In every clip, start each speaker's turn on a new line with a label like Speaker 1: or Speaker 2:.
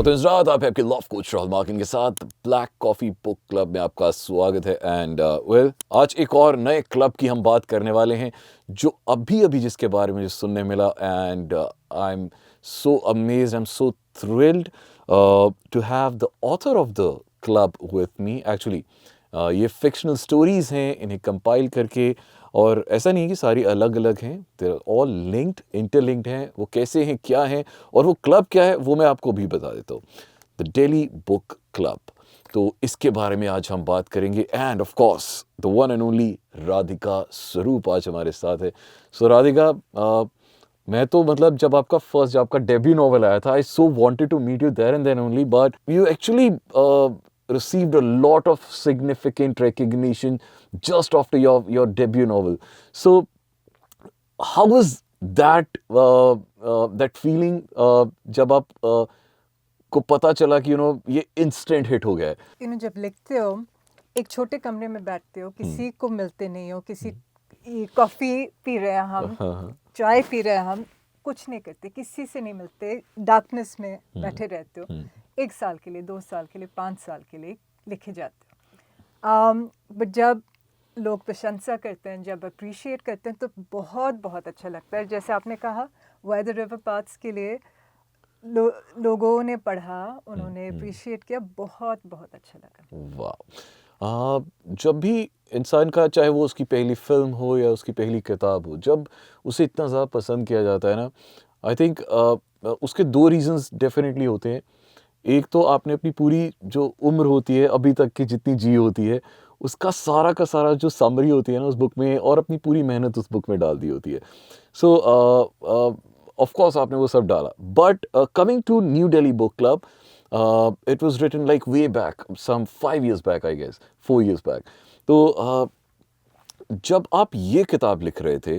Speaker 1: रात आप आपके लव कोच राहुल माकिन के साथ ब्लैक कॉफ़ी बुक क्लब में आपका स्वागत है। एंड वेल आज एक और नए क्लब की हम बात करने वाले हैं जो अभी अभी जिसके बारे में सुनने मिला। And I am so amazed, I am so thrilled to have the author of the club with me. Actually ये फिक्शनल स्टोरीज़ हैं, इन्हें कंपाइल करके, और ऐसा नहीं है कि सारी अलग अलग हैं, they are all linked, interlinked हैं। वो कैसे हैं, क्या हैं, और वो क्लब क्या है, वो मैं आपको भी बता देता हूँ। द डेली बुक क्लब, तो इसके बारे में आज हम बात करेंगे। End of course the one and only Radhika स्वरूप आज हमारे साथ है। सो राधिका, मैं तो मतलब जब आपका डेब्यू नॉवल आया था, I so wanted to meet you there and then only, but you actually received a lot of significant recognition just after your debut novel. So how was that feeling जब आप को पता चला कि ये instant hit हो गया है?
Speaker 2: जब लिखते हो, एक छोटे कमरे में बैठते हो, किसी को मिलते नहीं हो, किसी कॉफ़ी पी रहे हैं हम, चाय पी रहे हैं हम, कुछ नहीं करते, किसी से नहीं मिलते, डार्कनेस में बैठे रहते हो, 1 साल के लिए, 2 साल के लिए, 5 साल के लिए लिखे जाते हो। बट जब लोग प्रशंसा करते हैं, जब अप्रिशिएट करते हैं, तो बहुत बहुत अच्छा लगता है। जैसे आपने कहा, वाई द रिवर पाथ्स के लिए लोगों ने पढ़ा, उन्होंने अप्रिशिएट किया, बहुत बहुत अच्छा लगा।
Speaker 1: वाह! जब भी इंसान का, चाहे वो उसकी पहली फिल्म हो या उसकी पहली किताब हो, जब उसे इतना ज़्यादा पसंद किया जाता है ना, आई थिंक उसके 2 रीज़न्स डेफिनेटली होते हैं। एक तो आपने अपनी पूरी जो उम्र होती है, अभी तक की जितनी जी होती है, उसका सारा का सारा जो समरी होती है ना उस बुक में, और अपनी पूरी मेहनत उस बुक में डाल दी होती है। सो ऑफ कोर्स आपने वो सब डाला। But coming to New Delhi book club, it was written like way back, some 5 years back, I guess, 4 years back. तो जब आप ये किताब लिख रहे थे,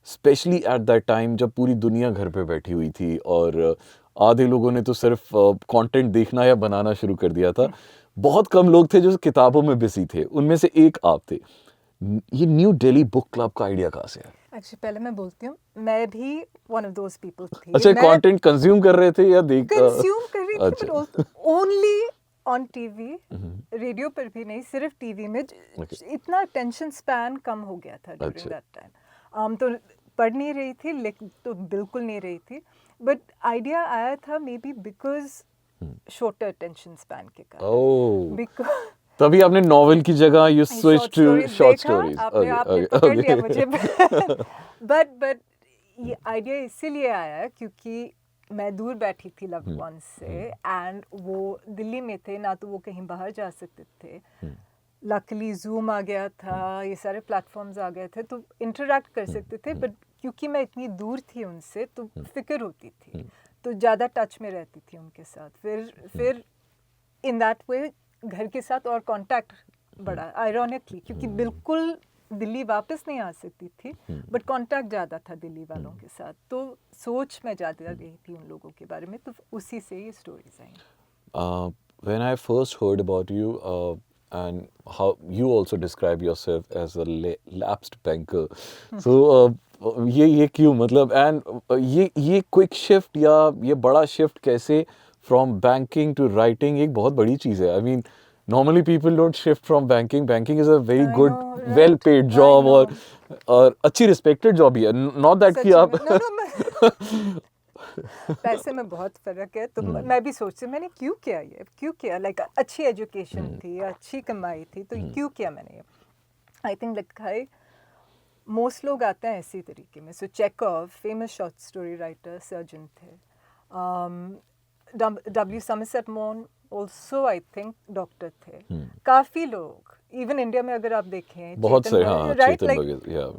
Speaker 1: स्पेशली एट दैट टाइम जब पूरी दुनिया घर पे बैठी हुई थी और आधे लोगों ने तो सिर्फ कंटेंट देखना या बनाना शुरू कर दिया था, बहुत कम लोग थे जो किताबों में बिजी थे, उनमें से एक आप थे। ये न्यू दिल्ली बुक क्लब का आइडिया कहाँ से है?
Speaker 2: एक्चुअली पहले मैं बोलती हूँ, मैं भी वन ऑफ दोज पीपल थी।
Speaker 1: अच्छा, कंटेंट कंज्यूम कर रहे थे या
Speaker 2: कंज्यूम कर रही थी,
Speaker 1: अच्छा।
Speaker 2: But only on TV, radio पर भी नहीं, सिर्फ टीवी में। इतना अटेंशन स्पैन कम हो गया था ड्यूरिंग दैट टाइम। तो पढ़ नहीं रही थी, लिख तो बिल्कुल नहीं रही थी, बट आइडिया आया था maybe because shorter attention span के कारण। बिकॉज
Speaker 1: तभी आपने नॉवेल की जगह you switch to short stories.
Speaker 2: आपने पकड़ लिया मुझे। बट ये आइडिया इसीलिए आया क्योंकि मैं दूर बैठी थी लव्ड वंस से, एंड वो दिल्ली में थे, ना तो वो कहीं बाहर जा सकते थे। लकीली जूम आ गया था, ये सारे प्लेटफॉर्म्स आ गए थे, तो इंटरेक्ट कर सकते थे। बट क्योंकि मैं इतनी दूर थी उनसे, तो फिक्र होती थी, तो ज़्यादा टच में रहती थी उनके साथ। फिर इन दैट वे घर के साथ और कांटेक्ट बढ़ा, आयरॉनिकली, क्योंकि बिल्कुल दिल्ली वापस नहीं आ सकती थी, बट कांटेक्ट ज़्यादा था दिल्ली वालों के साथ, तो सोच में ज़्यादा रही थी उन लोगों के बारे में, तो उसी से ये stories I.
Speaker 1: When I first heard about you and how you also describe yourself as a lapsed banker, so ये क्यों, मतलब, and ये क्विक शिफ्ट या ये बड़ा शिफ्ट कैसे from banking to writing, एक बहुत बड़ी चीज़ है। I mean, normally people don't shift from banking. Banking is a very good, well paid job, और अच्छी respected job ही है, not that कि आप
Speaker 2: पैसे में बहुत फ़र्क है। तो मैं भी सोचती, मैंने क्यों किया, लाइक अच्छी एजुकेशन थी, अच्छी कमाई थी, तो क्यों किया मैंने ये। आई थिंक लिखा है, मोस्ट लोग आते हैं इसी तरीके में। So Chekhov famous short story writer, surgeon थे। W. Somerset Maugham also I think doctor थे। काफ़ी लोग, इवन इंडिया में अगर आप देखें,
Speaker 1: बहुत सारे,
Speaker 2: राइट, लाइक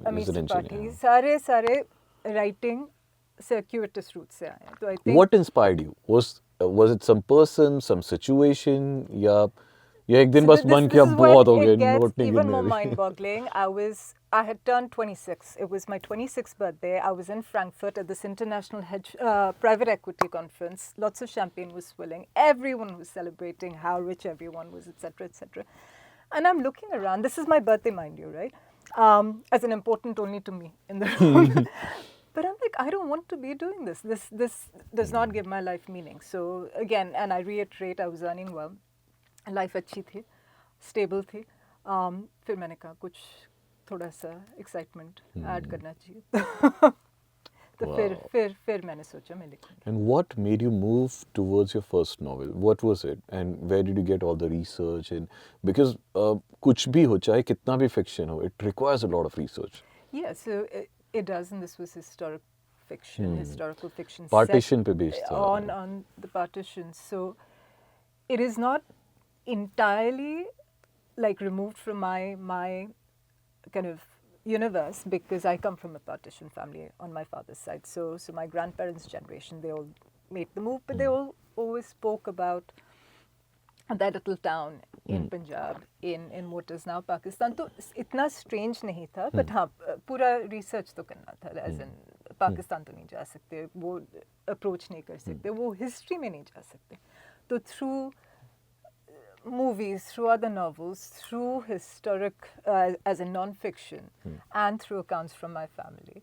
Speaker 2: अमीश त्रिपाठी, सारे राइटिंग circuitous route से आए। तो I think
Speaker 1: what inspired you? Was it some person, some situation, या एक दिन बस मन किया बहुत हो गया, नोट नहीं
Speaker 2: even more
Speaker 1: गिनने।
Speaker 2: mind-boggling. I had turned 26. It was my 26th birthday. I was in Frankfurt at this international private equity conference. Lots of champagne was swilling. Everyone was celebrating how rich everyone was, etc., etc. And I'm looking around. This is my birthday, mind you, right? As an important only to me in the room. But I'm like, I don't want to be doing this. This does not give my life meaning. So again, and I reiterate, I was earning well, life अच्छी थी, stable थी. फिर मैंने कहा कुछ थोड़ा सा excitement add करना चाहिए. तो फिर मैंने सोचा मैं लिखूंगी.
Speaker 1: And what made you move towards your first novel? What was it? And where did you get all the research? And because कुछ भी हो चाहे कितना भी fiction हो, it requires a lot of research.
Speaker 2: Yeah, so it does, and this was historical fiction.
Speaker 1: Partition
Speaker 2: set
Speaker 1: पे based था.
Speaker 2: on the partition. So it is not entirely like removed from my kind of universe, because I come from a partition family on my father's side. So my grandparents' generation, they all made the move, but they all always spoke about that little town in Punjab, in what is now Pakistan. तो इतना strange नहीं था, but हाँ पूरा research तो करना था, as in Pakistan तो नहीं जा सकते, वो approach नहीं कर सकते, वो history में नहीं जा सकते. तो through movies, through other novels, through historic as a non-fiction, and through accounts from my family,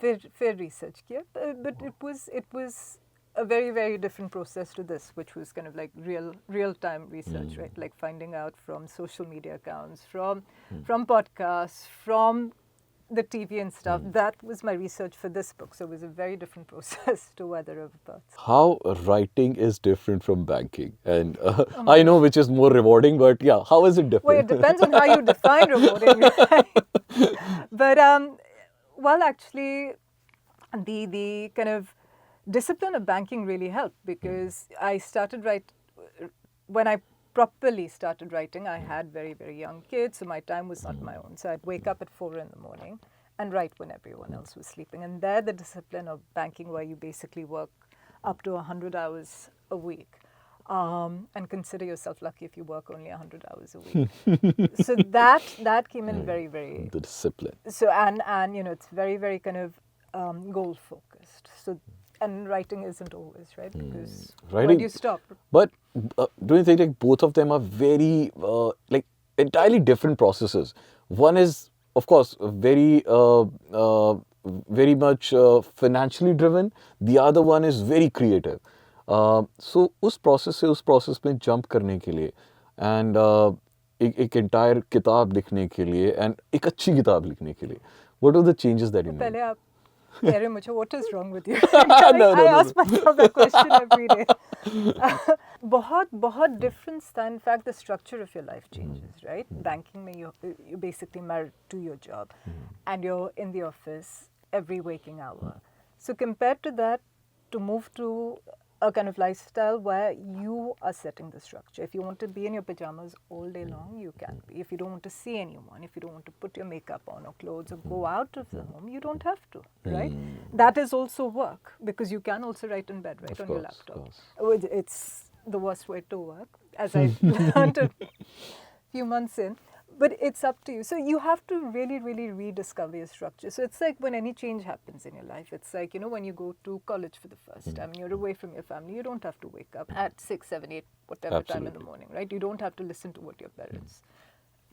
Speaker 2: फिर research किया. But it was a very, very different process to this, which was kind of like real-time research, right? Like finding out from social media accounts, from podcasts, from the TV and stuff. That was my research for this book. So it was a very different process to Weather Over Perth.
Speaker 1: How writing is different from banking? And I know which is more rewarding, but yeah, how is it different?
Speaker 2: Well, it depends on how you define rewarding. But, well, actually, the kind of discipline of banking really helped, because I started when I properly started writing, I had very, very young kids, so my time was not my own. So I'd wake up at 4 in the morning and write when everyone else was sleeping. And there, the discipline of banking, where you basically work up to 100 hours a week, and consider yourself lucky if you work only 100 hours a week. So that came in very, very...
Speaker 1: The discipline.
Speaker 2: So, and it's very, very kind of goal-focused. So, and writing isn't always, right? Because where do you stop?
Speaker 1: But don't you think like both of them are very like entirely different processes? One is, of course, very much financially driven. The other one is very creative. So उस process से उस process में jump करने के लिए and एक entire किताब लिखने के लिए and एक अच्छी किताब लिखने के लिए, what are the changes that you made?
Speaker 2: पहले आप कह रहे मुझे what is wrong with you? I ask myself that question every day. बहुत difference था. In fact, the structure of your life changes, right? Banking में you're basically married to your job, and you're in the office every waking hour. So compared to that, to move to a kind of lifestyle where you are setting the structure. If you want to be in your pajamas all day long, you can be. If you don't want to see anyone, if you don't want to put your makeup on or clothes or go out of the home, you don't have to, right? That is also work, because you can also write in bed, right, on your laptop. It's the worst way to work, as I learned a few months in. But it's up to you. So you have to really, really rediscover your structure. So it's like when any change happens in your life, it's like, when you go to college for the first time and you're away from your family, you don't have to wake up at 6, 7, 8, whatever time in the morning, right? You don't have to listen to what your parents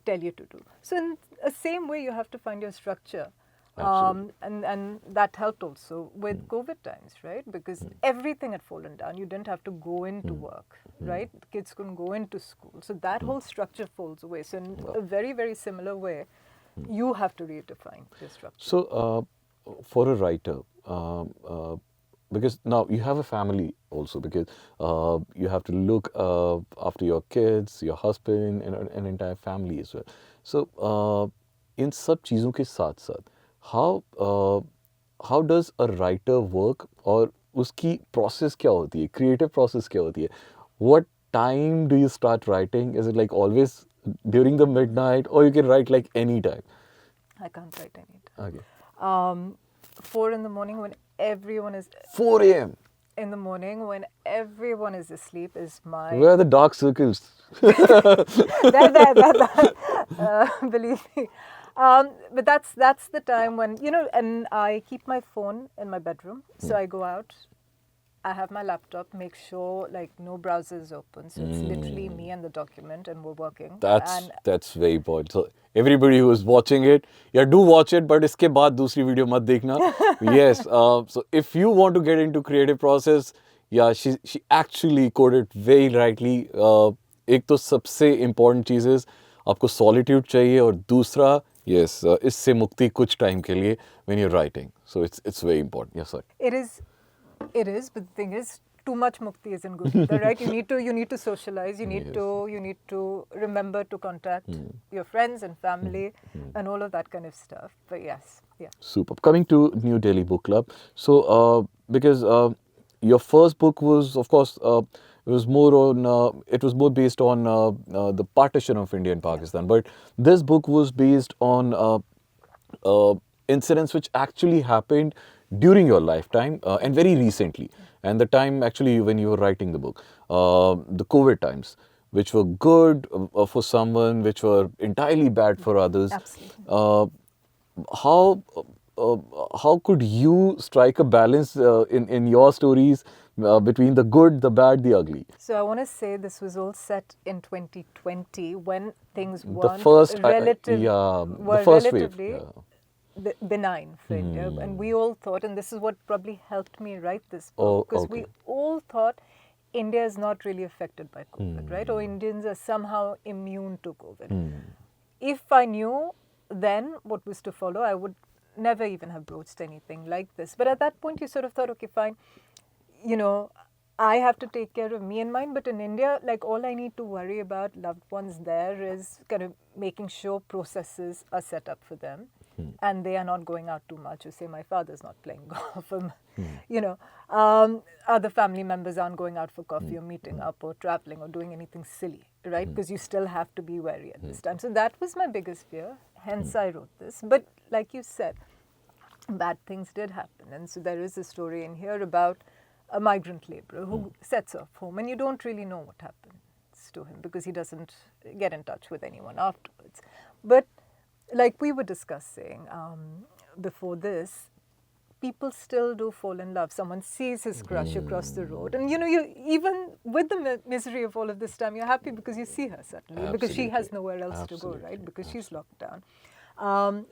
Speaker 2: tell you to do. So in the same way, you have to find your structure. And that helped also with COVID times, right? Because everything had fallen down. You didn't have to go into work, right? The kids couldn't go into school. So that whole structure falls away. So in a very, very similar way, you have to redefine your structure.
Speaker 1: So for a writer, because now you have a family also, because you have to look after your kids, your husband, and an entire family as well. So in सब चीज़ों के साथ-साथ, how does a writer work, और उसकी process क्या होती है, creative process क्या होती है? What time do you start writing? Is it like always during the midnight, or you can write like any time?
Speaker 2: I can't write any time.
Speaker 1: Okay.
Speaker 2: 4 in the morning when everyone is...
Speaker 1: 4 a.m.
Speaker 2: In the morning when everyone is asleep is my...
Speaker 1: Where are the dark circles?
Speaker 2: Believe me. But that's the time when, and I keep my phone in my bedroom. So I go out, I have my laptop, make sure like no browser is open. So it's literally me and the document, and we're working.
Speaker 1: That's very important. So everybody who is watching it, yeah, do watch it, but इसके बाद दूसरी video मत देखना. Yes, so if you want to get into creative process, yeah, she actually coded very rightly. एक तो सबसे important चीज़ है आपको solitude चाहिए, और दूसरा yes, इससे मुक्ति कुछ time के लिए when you're writing. So it's very important. Yes, sir.
Speaker 2: It is, but the thing is, too much mukti isn't good either, right? You need to socialize. You need to remember to contact your friends and family and all of that kind of stuff. But yes, yeah.
Speaker 1: Super. Coming to New Delhi Book Club. So, because your first book was, of course, it was more based on the partition of India and Pakistan. But this book was based on incidents which actually happened during your lifetime and very recently. And the time actually when you were writing the book, the COVID times, which were good for someone, which were entirely bad for others.
Speaker 2: Absolutely.
Speaker 1: How how could you strike a balance in your stories between the good, the bad, the ugly?
Speaker 2: So I want to say this was all set in 2020 when things
Speaker 1: The
Speaker 2: weren't
Speaker 1: first,
Speaker 2: were
Speaker 1: the first
Speaker 2: relatively
Speaker 1: wave.
Speaker 2: benign for India, and we all thought, and this is what probably helped me write this book, because we all thought India is not really affected by COVID, right? Or Indians are somehow immune to COVID. If I knew then what was to follow, I would never even have broached anything like this. But at that point, you sort of thought, okay, fine, you know, I have to take care of me and mine. But in India, like, all I need to worry about loved ones there is kind of making sure processes are set up for them. And they are not going out too much. You say, my father's not playing golf. Other family members aren't going out for coffee or meeting up or traveling or doing anything silly, right? Because you still have to be wary at this time. So that was my biggest fear. Hence, I wrote this. But like you said, bad things did happen. And so there is a story in here about a migrant laborer who sets off home, and you don't really know what happens to him because he doesn't get in touch with anyone afterwards. But like we were discussing before this, people still do fall in love. Someone sees his crush across the road, and you even with the misery of all of this time, you're happy because you see her suddenly, because she has nowhere else to go, right? Because she's locked down.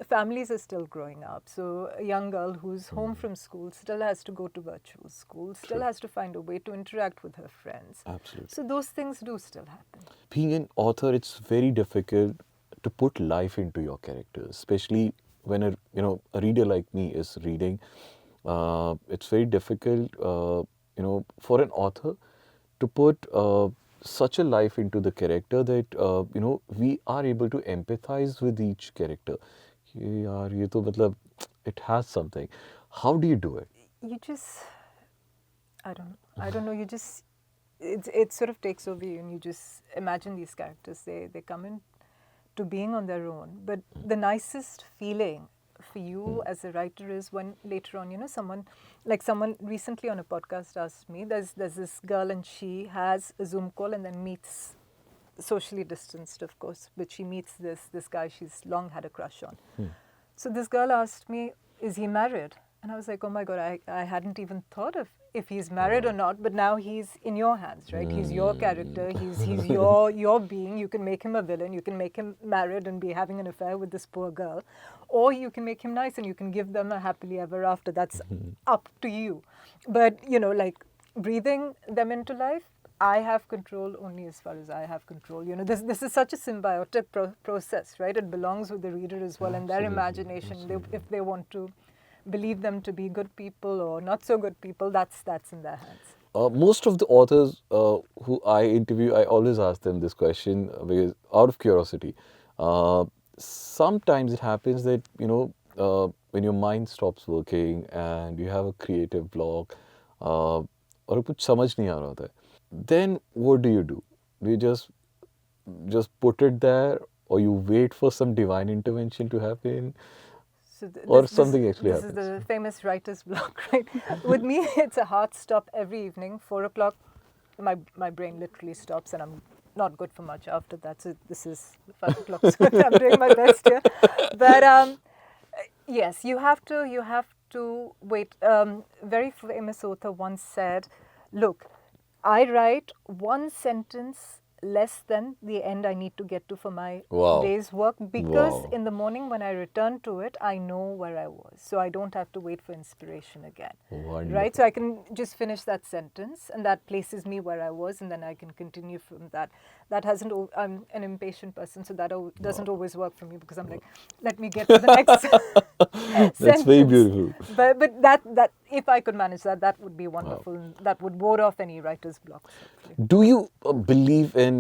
Speaker 2: Families are still growing up. So a young girl who's home from school still has to go to virtual school, still has to find a way to interact with her friends.
Speaker 1: Absolutely.
Speaker 2: So those things do still happen.
Speaker 1: Being an author, it's very difficult to put life into your characters, especially when a reader like me is reading. It's very difficult, for an author to put such a life into the character that we are able to empathize with each character. कि यार ये तो मतलब it has something. How do you do it?
Speaker 2: You just, I don't know. You just, it sort of takes over you, and you just imagine these characters. They come in to being on their own. But the nicest feeling for you as a writer is when later on, someone recently on a podcast asked me, there's this girl and she has a Zoom call and then meets, socially distanced of course, but she meets this guy she's long had a crush on. So this girl asked me, is he married? And I was like, oh my God, I hadn't even thought of if he's married or not, but now he's in your hands, right? He's your character, he's your being. You can make him a villain, you can make him married and be having an affair with this poor girl, or you can make him nice and you can give them a happily ever after. That's up to you. But, like breathing them into life, I have control only as far as I have control. This is such a symbiotic process, right? It belongs with the reader as well, and their imagination. If they want to believe them to be good people or not so good people, that's in their hands.
Speaker 1: Most of the authors who I interview, I always ask them this question because out of curiosity. Sometimes it happens that, when your mind stops working and you have a creative block और कुछ समझ नहीं आ रहा होता है, then what do? Do you just put it there, or you wait for some divine intervention to happen? Or something actually happens.
Speaker 2: This is the famous writer's block, right? With me, it's a hard stop every evening. 4 o'clock, my brain literally stops, and I'm not good for much after that. So this is 5 o'clock, so I'm doing my best here. But yes, you have to wait. Very famous author once said, "Look, I write one sentence less than the end I need to get to for my
Speaker 1: Wow.
Speaker 2: day's work, because
Speaker 1: Wow.
Speaker 2: in the morning when I return to it, I know where I was. So I don't have to wait for inspiration again.
Speaker 1: Wonderful.
Speaker 2: Right? So I can just finish that sentence and that places me where I was, and then I can continue from that. That hasn't, I'm an impatient person, so that doesn't always work for me, because I'm like, let me get to the next
Speaker 1: That's very
Speaker 2: sentence.
Speaker 1: beautiful.
Speaker 2: But that if I could manage that, that would be wonderful. And that would ward off any writer's blocks, hopefully.
Speaker 1: Do you believe in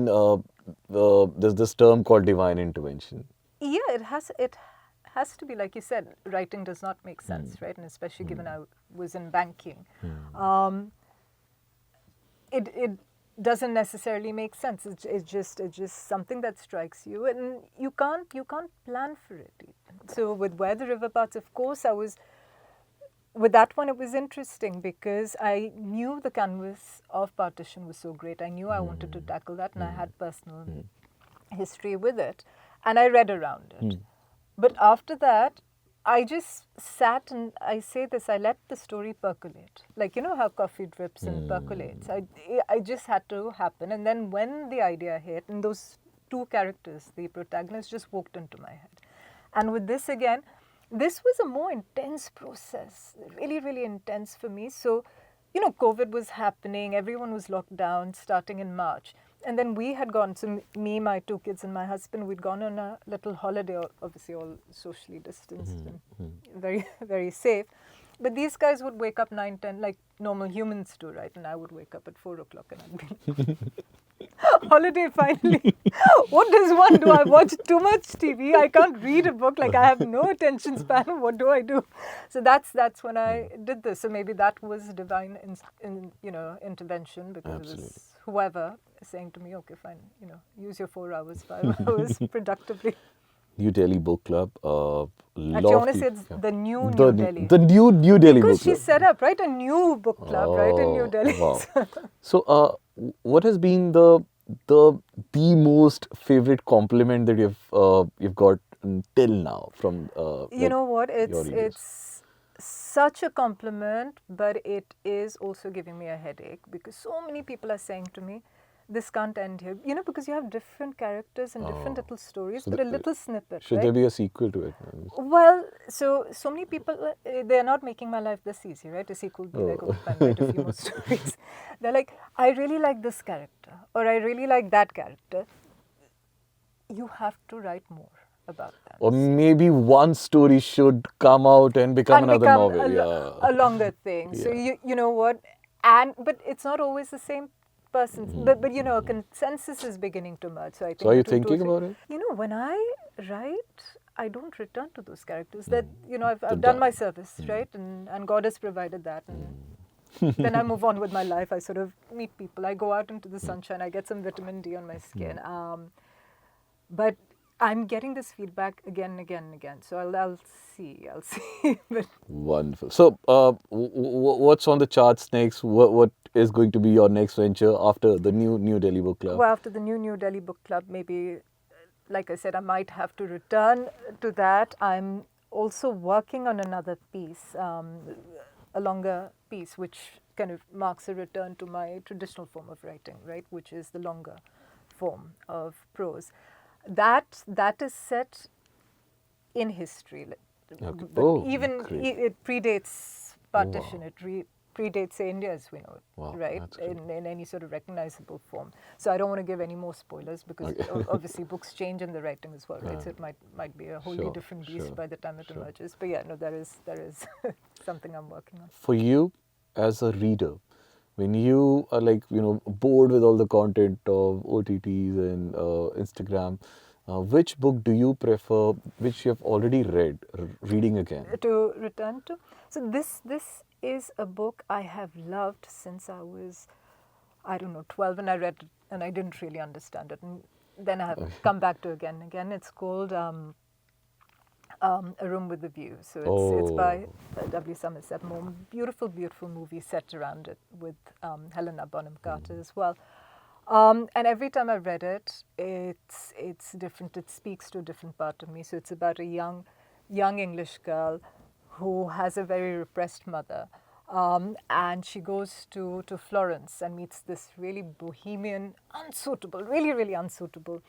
Speaker 1: there's this term called divine intervention?
Speaker 2: Yeah, it has to be, like you said, writing does not make sense, right? And especially given I was in banking, it doesn't necessarily make sense. It's just something that strikes you, and you can't plan for it even. So with Where the River Parts, of course, with that one, it was interesting because I knew the canvas of partition was so great. I knew I wanted to tackle that, and I had personal history with it, and I read around it. But after that, I just sat, and I say this, I let the story percolate. Like, you know how coffee drips and percolates. I just had to happen. And then when the idea hit, and those two characters, the protagonists, just walked into my head. And with this again, this was a more intense process, really, really intense for me. So, you know, COVID was happening, everyone was locked down starting in March. And then we had gone, so me, my two kids, and my husband, we'd gone on a little holiday, obviously all socially distanced and very, very safe. But these guys would wake up 9, 10, like normal humans do, right? And I would wake up at 4 o'clock and I'd be like, holiday finally. What does one do? I watch too much TV. I can't read a book. Like, I have no attention span. What do I do? So that's when I did this. So maybe that was divine, intervention, because
Speaker 1: Absolutely.
Speaker 2: it was whoever saying to me, okay, fine, use your 4 hours, 5 hours productively.
Speaker 1: New Delhi Book Club.
Speaker 2: Actually, I want to say it's the new Delhi.
Speaker 1: The new Delhi
Speaker 2: Because
Speaker 1: Book
Speaker 2: she
Speaker 1: Club.
Speaker 2: set up, right, a new book club, right, in New Delhi.
Speaker 1: Wow. So, what has been the most favorite compliment that you've got till now from
Speaker 2: You know what?
Speaker 1: your readers?
Speaker 2: It's such a compliment, but it is also giving me a headache, because so many people are saying to me, this can't end here. You know, because you have different characters and different little stories,
Speaker 1: So
Speaker 2: but a little snippet,
Speaker 1: Should
Speaker 2: right?
Speaker 1: there be a sequel to it?
Speaker 2: Well, so many people, they're not making my life this easy, right? A sequel would be like, oh, fine, write a few more stories. They're like, I really like this character, or I really like that character. You have to write more about them.
Speaker 1: Or maybe one story should come out and become another novel.
Speaker 2: a longer thing. So you know what? But it's not always the same person. But a consensus is beginning to merge. So I think.
Speaker 1: So are you thinking about it?
Speaker 2: You know, when I write, I don't return to those characters. That I've done my service, right? And God has provided that. And then I move on with my life. I sort of meet people. I go out into the sunshine. I get some vitamin D on my skin. But I'm getting this feedback again and again and again. So I'll see. But
Speaker 1: Wonderful. So, what's on the charts next? What is going to be your next venture after the new Delhi Book Club?
Speaker 2: Well, after the new Delhi Book Club, maybe, like I said, I might have to return to that. I'm also working on another piece, a longer piece, which kind of marks a return to my traditional form of writing, right? Which is the longer form of prose. That is set in history.
Speaker 1: Okay.
Speaker 2: But
Speaker 1: Oh,
Speaker 2: even
Speaker 1: great.
Speaker 2: it predates partition.
Speaker 1: Wow.
Speaker 2: It predates, say, India as we know it,
Speaker 1: Wow,
Speaker 2: right?
Speaker 1: that's great.
Speaker 2: In any sort of recognizable form. So I don't want to give any more spoilers, because obviously books change in the writing as well, right? So it might be a wholly
Speaker 1: Sure,
Speaker 2: different beast
Speaker 1: sure,
Speaker 2: by the time it emerges. But yeah, no, there is something I'm working on.
Speaker 1: For you, as a reader, when you are bored with all the content of OTTs and Instagram, which book do you prefer, which you have already read, reading again?
Speaker 2: To return to. So this is a book I have loved since I was, 12, and I read it and I didn't really understand it. And then I have come back to again and again. It's called A Room with a View. So it's by W. Somerset Maugham. Beautiful, beautiful movie set around it with Helena Bonham Carter as well. And every time I read it, it's different. It speaks to a different part of me. So it's about a young English girl who has a very repressed mother, And she goes to Florence and meets this really bohemian, unsuitable, really, really unsuitable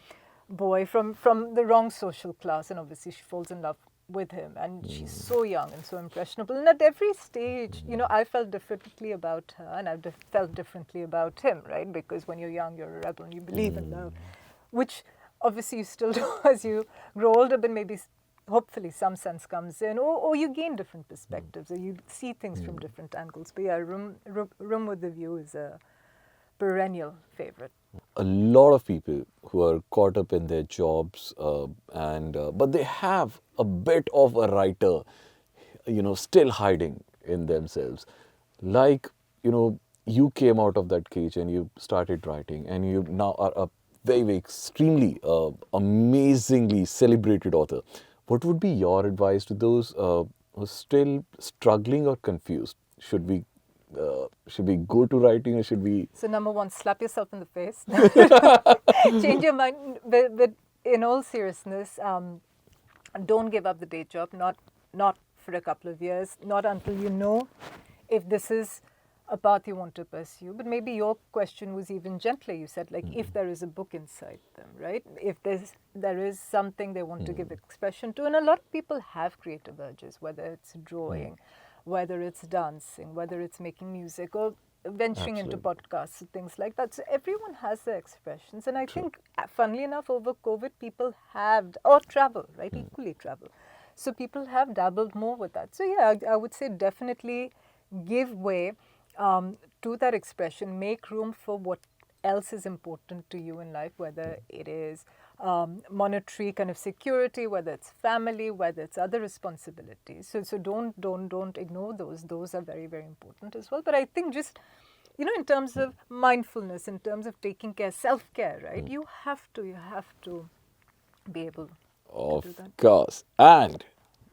Speaker 2: boy from the wrong social class. And obviously she falls in love with him. And she's so young and so impressionable. And at every stage, you know, I felt differently about her and I've felt differently about him, right? Because when you're young, you're a rebel and you believe in love, which obviously you still do as you grow older, but maybe hopefully some sense comes in, or you gain different perspectives, or you see things from different angles. But yeah, Room with the View is a perennial favorite.
Speaker 1: A lot of people who are caught up in their jobs but they have a bit of a writer, you know, still hiding in themselves. Like, you know, you came out of that cage and you started writing, and you now are a very, very extremely amazingly celebrated author. What would be your advice to those who are still struggling or confused? Should we go to writing, or should we?
Speaker 2: So number one, slap yourself in the face. Change your mind. But in all seriousness, don't give up the day job. Not for a couple of years. Not until you know if this is a path you want to pursue. But maybe your question was even gentler. You said, like, if there is a book inside them, right? If there is something they want to give expression to. And a lot of people have creative urges, whether it's drawing, whether it's dancing, whether it's making music, or venturing into podcasts and things like that. So everyone has their expressions. And I think, funnily enough, over COVID, people have, or travel, right? Equally travel. So people have dabbled more with that. So yeah, I would say definitely give way to that expression. Make room for what else is important to you in life, whether it is monetary kind of security, whether it's family, whether it's other responsibilities. So don't ignore those. Those are very, very important as well. But I think just, you know, in terms of mindfulness, in terms of taking care, self-care, right? You have to be able to do that.
Speaker 1: Of course. And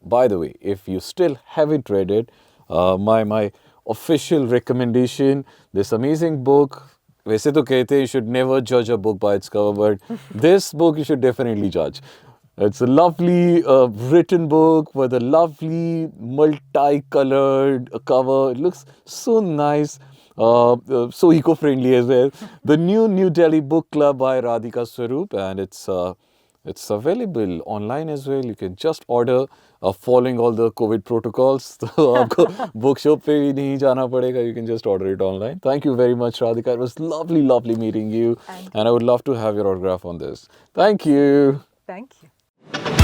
Speaker 1: by the way, if you still haven't read it, my official recommendation, this amazing book. वैसे तो कहते हैं you should never judge a book by its cover, but this book you should definitely judge. It's a lovely written book with a lovely multicolored cover. It looks so nice, so eco-friendly as well. The New Delhi Book Club by Radhika Swarup, and it's available online as well. You can just order, following all the COVID protocols. तो आपको book shop पे भी नहीं जाना पड़ेगा. You can just order it online. Thank you very much, Radhika. It was lovely meeting you. And I would love to have your autograph on this. Thank you.
Speaker 2: Thank you.